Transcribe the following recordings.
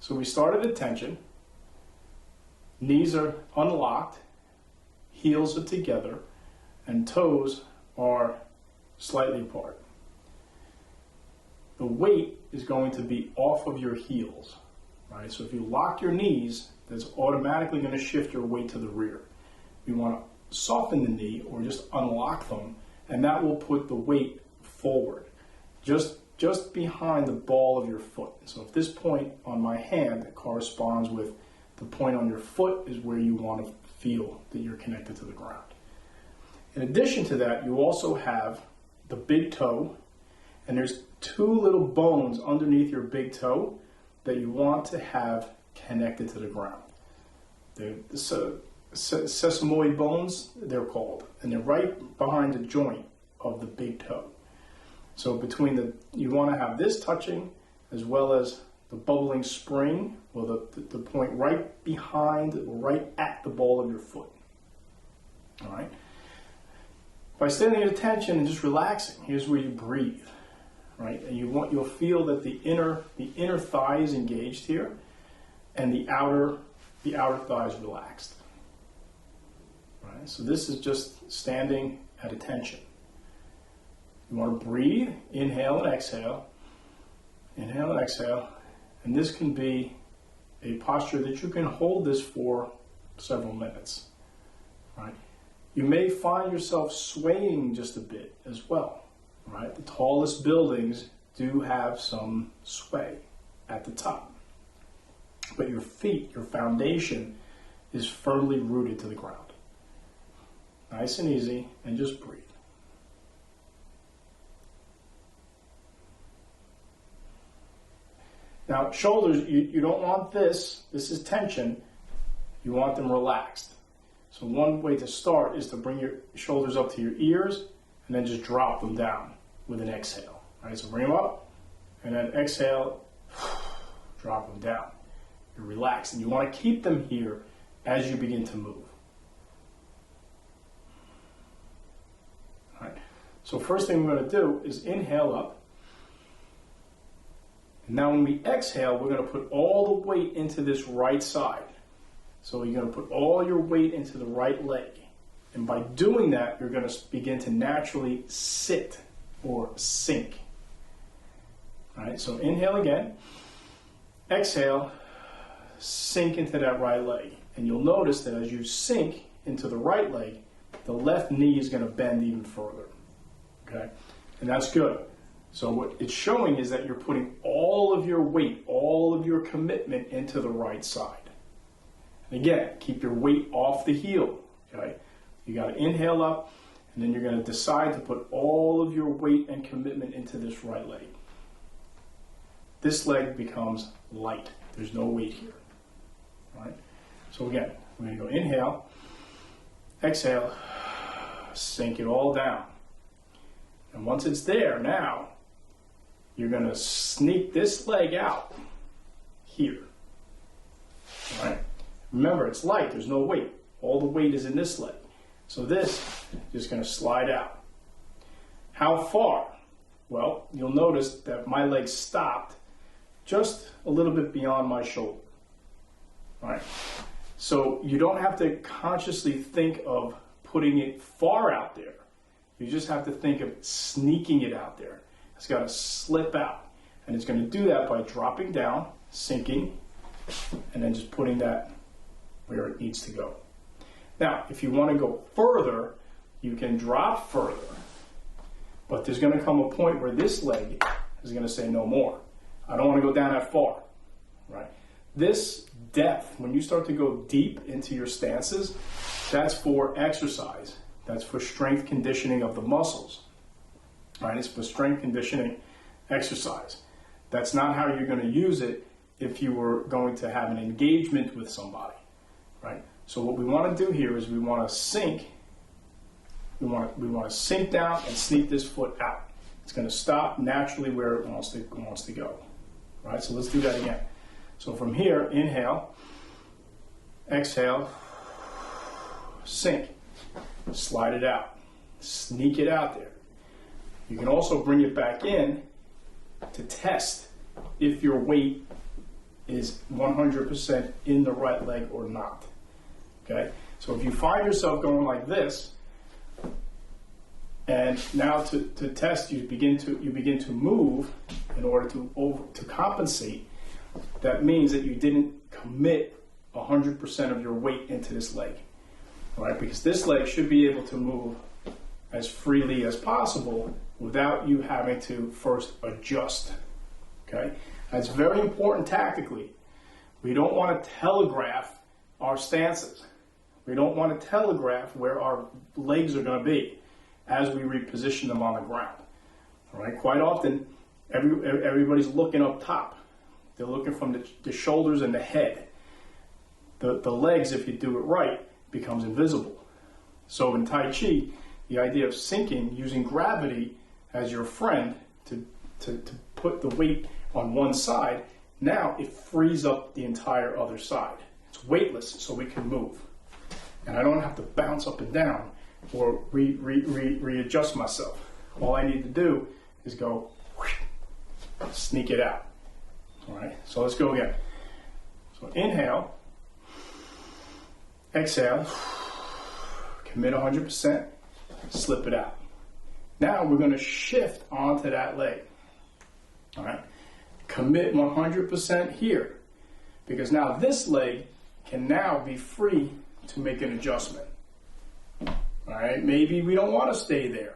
So we start at attention, knees are unlocked, heels are together, and toes are slightly apart. The weight is going to be off of your heels, right? So if you lock your knees, that's automatically going to shift your weight to the rear. You want to soften the knee or just unlock them, and that will put the weight forward, just behind the ball of your foot. So if this point on my hand corresponds with the point on your foot is where you want to feel that you're connected to the ground. In addition to that, you also have the big toe, and there's two little bones underneath your big toe that you want to have connected to the ground. The sesamoid bones, they're called, and they're right behind the joint of the big toe. So you want to have this touching as well as the bubbling spring, or the point right behind, right at the ball of your foot. All right. By standing at attention and just relaxing, here's where you breathe, right? And you'll feel that the inner thigh is engaged here, and the outer thigh is relaxed. Right? So this is just standing at attention. You want to breathe, inhale and exhale, and this can be a posture that you can hold this for several minutes. Right? You may find yourself swaying just a bit as well. Right? The tallest buildings do have some sway at the top, but your feet, your foundation, is firmly rooted to the ground. Nice and easy, and just breathe. Now, shoulders, you don't want this is tension, you want them relaxed. So one way to start is to bring your shoulders up to your ears and then just drop them down with an exhale. Right? So bring them up and then exhale, drop them down. You're relaxed, and you want to keep them here as you begin to move. All right. So first thing we're going to do is inhale up. And now when we exhale, we're going to put all the weight into this right side. So you're going to put all your weight into the right leg. And by doing that, you're going to begin to naturally sit or sink. All right, so inhale again. Exhale, sink into that right leg. And you'll notice that as you sink into the right leg, the left knee is going to bend even further. Okay? And that's good. So what it's showing is that you're putting all of your weight, all of your commitment into the right side. And again, keep your weight off the heel. Okay? You got to inhale up, and then you're going to decide to put all of your weight and commitment into this right leg. This leg becomes light. There's no weight here. All right? So again, we're going to go inhale, exhale, sink it all down. And once it's there, now, you're going to sneak this leg out here. All right? Remember, it's light. There's no weight. All the weight is in this leg. So this is just going to slide out. How far? Well, you'll notice that my leg stopped just a little bit beyond my shoulder. All right? So you don't have to consciously think of putting it far out there. You just have to think of sneaking it out there. It's got to slip out. And it's going to do that by dropping down, sinking, and then just putting that where it needs to go. Now, if you want to go further, you can drop further. But there's going to come a point where this leg is going to say no more. I don't want to go down that far. Right? This depth, when you start to go deep into your stances, that's for exercise. That's for strength conditioning of the muscles. Right? It's for strength conditioning exercise. That's not how you're going to use it if you were going to have an engagement with somebody. Right? So what we want to do here is we want to sink. We want to sink down and sneak this foot out. It's going to stop naturally where it wants to go. Right? So let's do that again. So from here, inhale, exhale, sink, slide it out, sneak it out there. You can also bring it back in to test if your weight is 100% in the right leg or not. Okay? So if you find yourself going like this, and now to test, you begin to move in order to compensate. That means that you didn't commit 100% of your weight into this leg, all right? Because this leg should be able to move as freely as possible without you having to first adjust. Okay, that's very important tactically. We don't want to telegraph our stances. We don't want to telegraph where our legs are going to be as we reposition them on the ground. All right, quite often, everybody's looking up top. They're looking from the shoulders and the head. The legs, if you do it right, becomes invisible. So in Tai Chi, the idea of sinking, using gravity as your friend to put the weight on one side, now it frees up the entire other side. It's weightless, so we can move. And I don't have to bounce up and down or readjust myself. All I need to do is go, sneak it out. All right, so let's go again. So inhale, exhale, commit 100%, slip it out. Now we're going to shift onto that leg. All right, commit 100% here, because now this leg can now be free to make an adjustment. All right, maybe we don't want to stay there.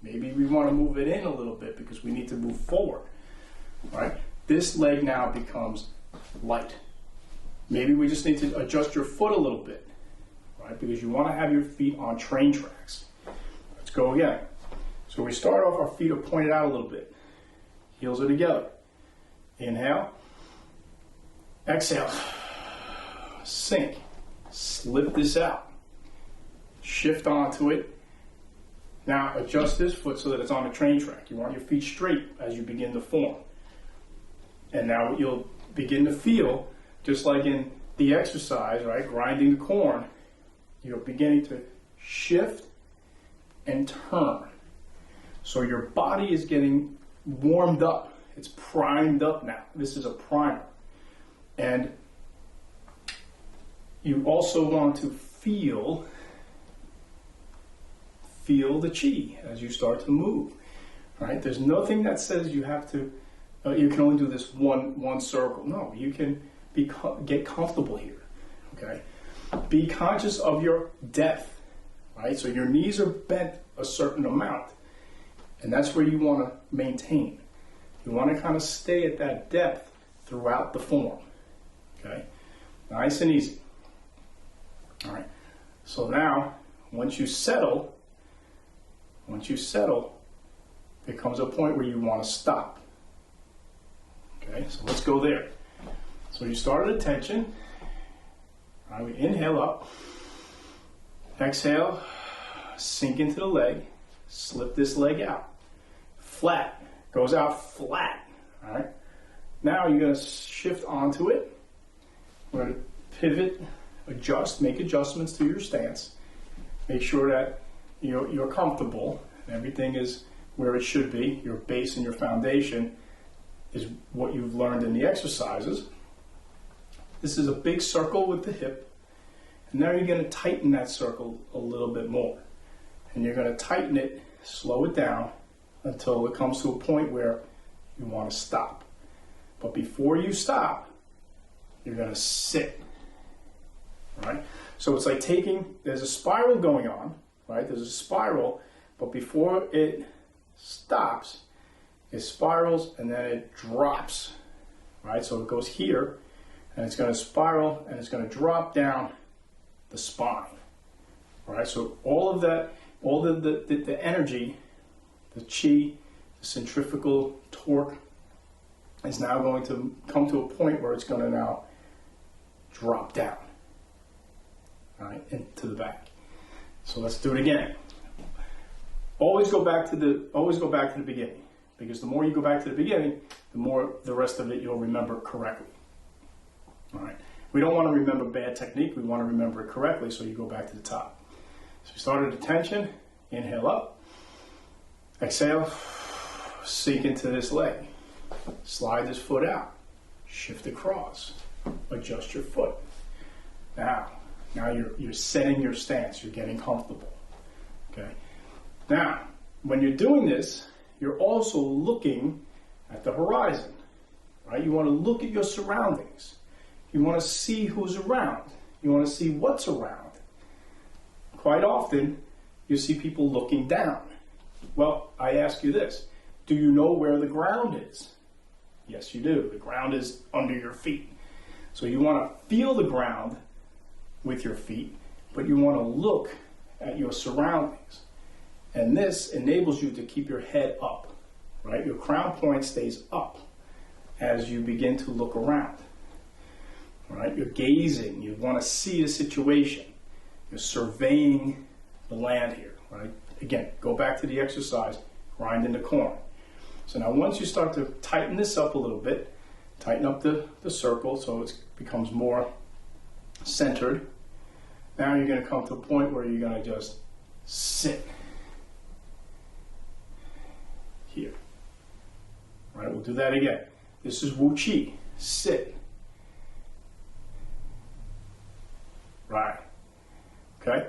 Maybe we want to move it in a little bit because we need to move forward. All right, this leg now becomes light. Maybe we just need to adjust your foot a little bit, right? Because you want to have your feet on train tracks. Let's go again. So we start off, our feet are pointed out a little bit. Heels are together. Inhale. Exhale. Sink. Slip this out. Shift onto it. Now adjust this foot so that it's on a train track. You want your feet straight as you begin to form. And now you'll begin to feel, just like in the exercise, right, grinding the corn, you're beginning to shift and turn. So your body is getting warmed up. It's primed up now. This is a primer. And you also want to feel the chi as you start to move. Right? There's nothing that says you have to, you can only do this one circle. No, you can get comfortable here. Okay? Be conscious of your depth. Right? So your knees are bent a certain amount. And that's where you want to maintain. You want to kind of stay at that depth throughout the form. Okay? Nice and easy. All right. So now, once you settle, there comes a point where you want to stop. Okay? So let's go there. So you start at attention. All right, we inhale up. Exhale. Sink into the leg. Slip this leg out. Flat. Goes out flat. All right. Now you're going to shift onto it. We're going to pivot, adjust, make adjustments to your stance. Make sure that you're comfortable and everything is where it should be. Your base and your foundation is what you've learned in the exercises. This is a big circle with the hip. And now you're going to tighten that circle a little bit more. And you're going to tighten it, slow it down until it comes to a point where you want to stop. But before you stop, you're going to sit. Right? So it's like there's a spiral going on, right? There's a spiral, but before it stops, it spirals and then it drops, right? So it goes here and it's going to spiral and it's going to drop down the spine, right? So all of that, all the energy, the chi, the centrifugal torque is now going to come to a point where it's going to now drop down. All right, into the back. So let's do it again. Always go back to the beginning, because the more you go back to the beginning, the more the rest of it you'll remember correctly. All right. We don't want to remember bad technique. We want to remember it correctly, so you go back to the top. So you start at attention. Inhale up. Exhale. Sink into this leg. Slide this foot out. shift across, adjust your foot. Now you're setting your stance, you're getting comfortable. Okay. Now, when you're doing this, you're also looking at the horizon, right? You want to look at your surroundings. You want to see who's around. You want to see what's around. Quite often, you see people looking down. Well, I ask you this. Do you know where the ground is? Yes, you do. The ground is under your feet. So you want to feel the ground with your feet, but you want to look at your surroundings. And this enables you to keep your head up, right? Your crown point stays up as you begin to look around, right? You're gazing. You want to see the situation. You're surveying the land here, right? Again, go back to the exercise, grind into corn. So now once you start to tighten this up a little bit, tighten up the circle so it becomes more centered. Now you're going to come to a point where you're going to just sit here. All right, we'll do that again. This is Wu Chi, sit. Right, okay?